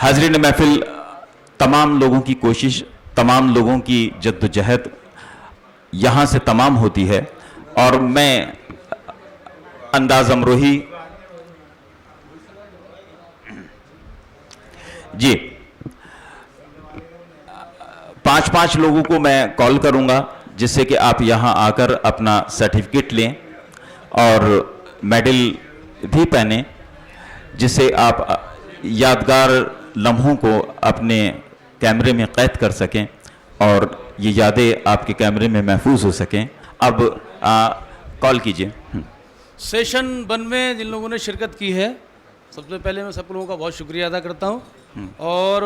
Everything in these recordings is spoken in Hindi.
हाजरीन महफिल, तमाम लोगों की कोशिश, तमाम लोगों की जद्दोजहद यहाँ से तमाम होती है और मैं अंदाज अमरोही जी 5-5 लोगों को मैं कॉल करूंगा जिससे कि आप यहाँ आकर अपना सर्टिफिकेट लें और मेडल भी पहने, जिससे आप यादगार लम्हों को अपने कैमरे में कैद कर सकें और ये यादें आपके कैमरे में महफूज हो सकें। अब कॉल कीजिए। सेशन 1 में जिन लोगों ने शिरकत की है, सबसे पहले मैं सब लोगों का बहुत शुक्रिया अदा करता हूं और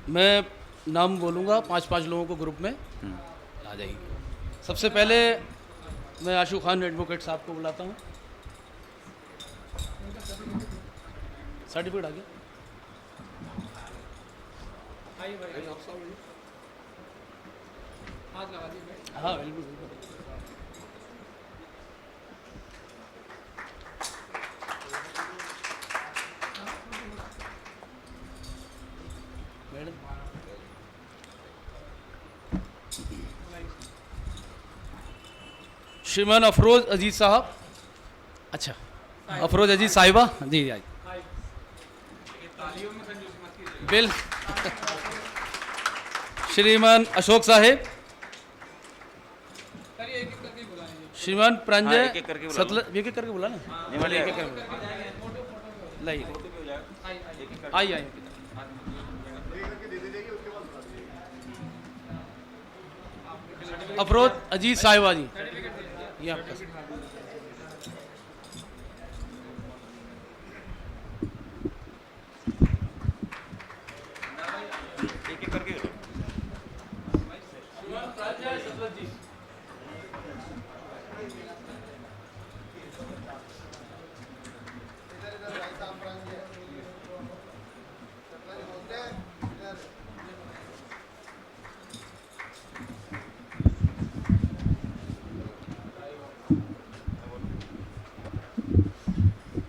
मैं नाम बोलूँगा, 5-5 लोगों को ग्रुप में आ जाएगी। सबसे पहले मैं आशू खान एडवोकेट साहब को बुलाता हूँ। सर्टिफिकेट आ गया? हाँ बिल्कुल बिल्कुल। मैडम श्रीमान अफरोज अजीज साहब, अच्छा अफरोज अजीज साहिबा जी आई बिल। श्रीमान अशोक साहेब, श्रीमान प्रांजय सतल, एक एक करके बुला ना, लाइए आई आई अफरोज अजीज साहिबा जी, ये आपका।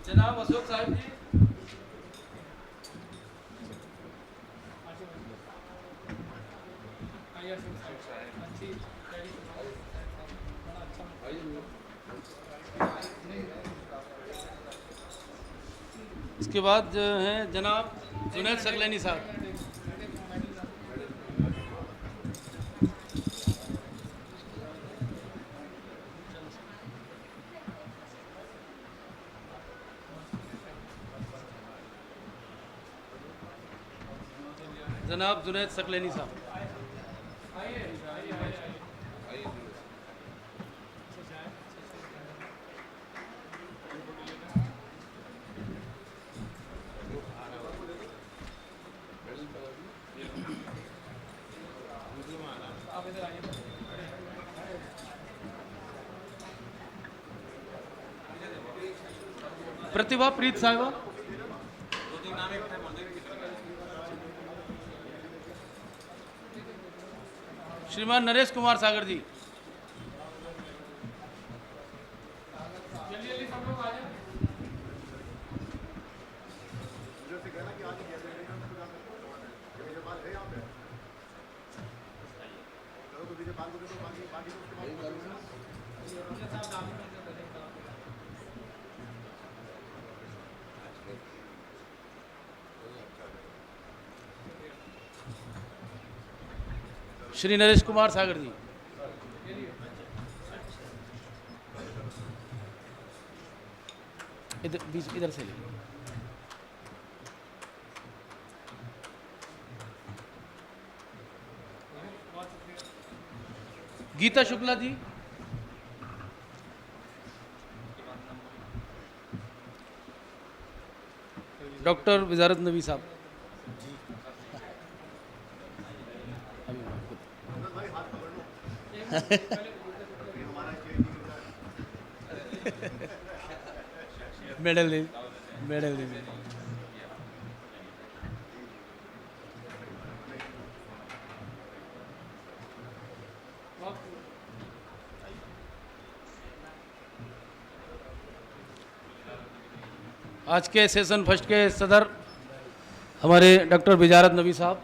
जनाब अशोक साहब जी, इसके बाद जो हैं जनाब जुनैद सकलैनी साहब। जनाब जुनैद सकलैनी साहब। प्रतिभा प्रीत साहिबा, श्रीमान नरेश कुमार सागर जी, श्री नरेश कुमार सागर जी, इधर बीच इधर से लीजिए। गीता शुक्ला जी, डॉक्टर विजारत नबी साहब, मेडल दे, मेडल दे। आज के सेशन फर्स्ट के सदर हमारे डॉक्टर बिजारत नबी साहब,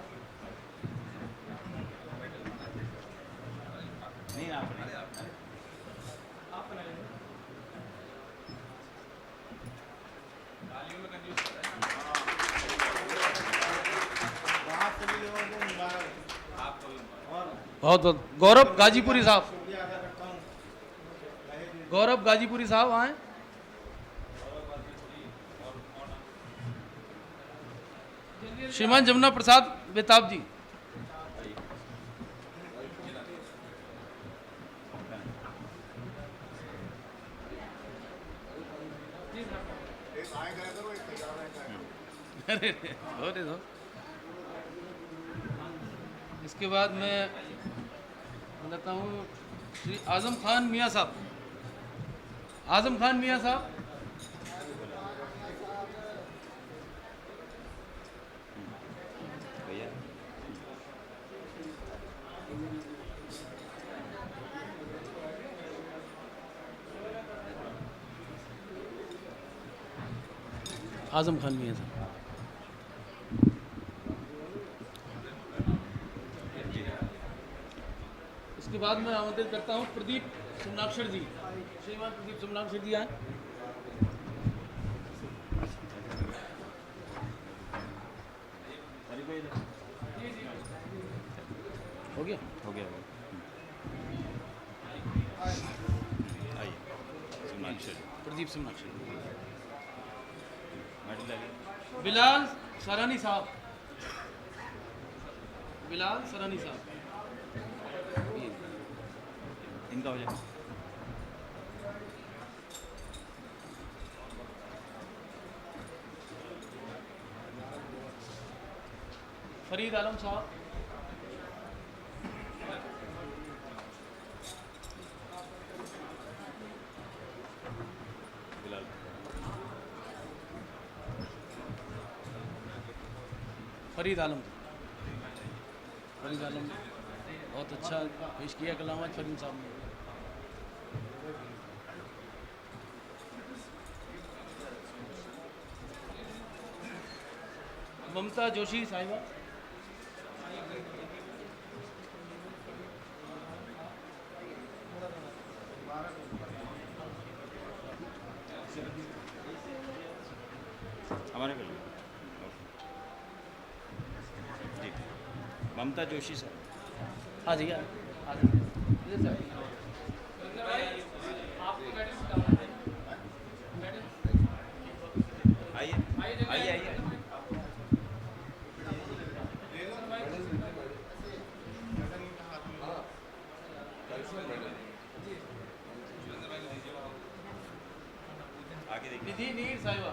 बहुत बहुत। गौरव गाजीपुरी साहब, गौरव गाजीपुरी साहब आए। श्रीमान जमुना प्रसाद बेताब जी, अरे होने दो। इसके बाद मैं बताता हूँ श्री आजम खान मियाँ साहब, आजम खान मियाँ साहब, आजम खान मियाँ साहब। इसके बाद मैं आमंत्रित करता हूँ प्रदीप सोमनाक्षर जी, श्रीमान प्रदीप सोमनाक्षर जी आए। हो गया, हो गया। आइए प्रदीप सोमनाक्षर। मेडल लगे। बिलाल सरानी साहब, बिलाल सरानी साहब, इनका हो जाए। फरीद आलम साहब, बिलाल। फरीद आलम, फरीद आलम बहुत अच्छा पेश किया कलाम आज फरीद साहब ने। ममता जोशी साहिबा, हमारे को जी, ममता जोशी सर। हाँ जी, हाँ जी, इधर से आइए आइए आइए। आगे देखिए। निधि नीर साहिबा,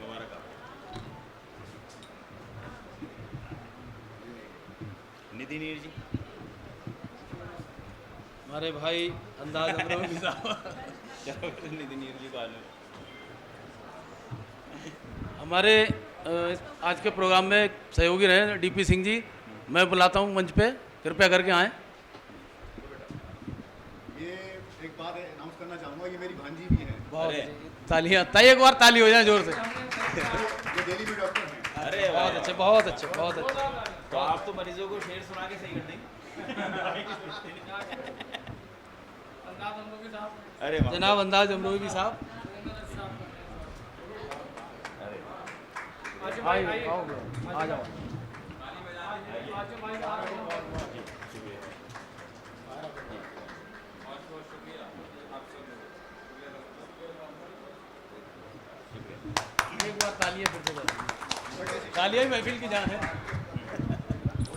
मुबारक आप। निधि नीर जी, हमारे भाई अंदाज अमरोही साहब, निधि नीर जी को आने। हमारे आज के प्रोग्राम में सहयोगी रहे डीपी सिंह जी, मैं बुलाता हूँ मंच पे, कृपया करके आएँ। ये एक बात अनाउंस करना चाहूँगा, ये मेरी भांजी भी है। बहुत अरे। तालियां, एक बार ताली हो जाए जोर से। ये दिल्ली में डॉक्टर हैं। अरे बहुत अच्छे, बहुत अच्छे, बहुत अच्छे। तो आप तो मरीजों को शेर सुना के सही कर देंगे। अरे वाह। जनाब अंदाज अमरोही साहब, आइए, आओगे, आ जाओ। एक बार तालियां फिर से, तालियां ही महफिल की जान है।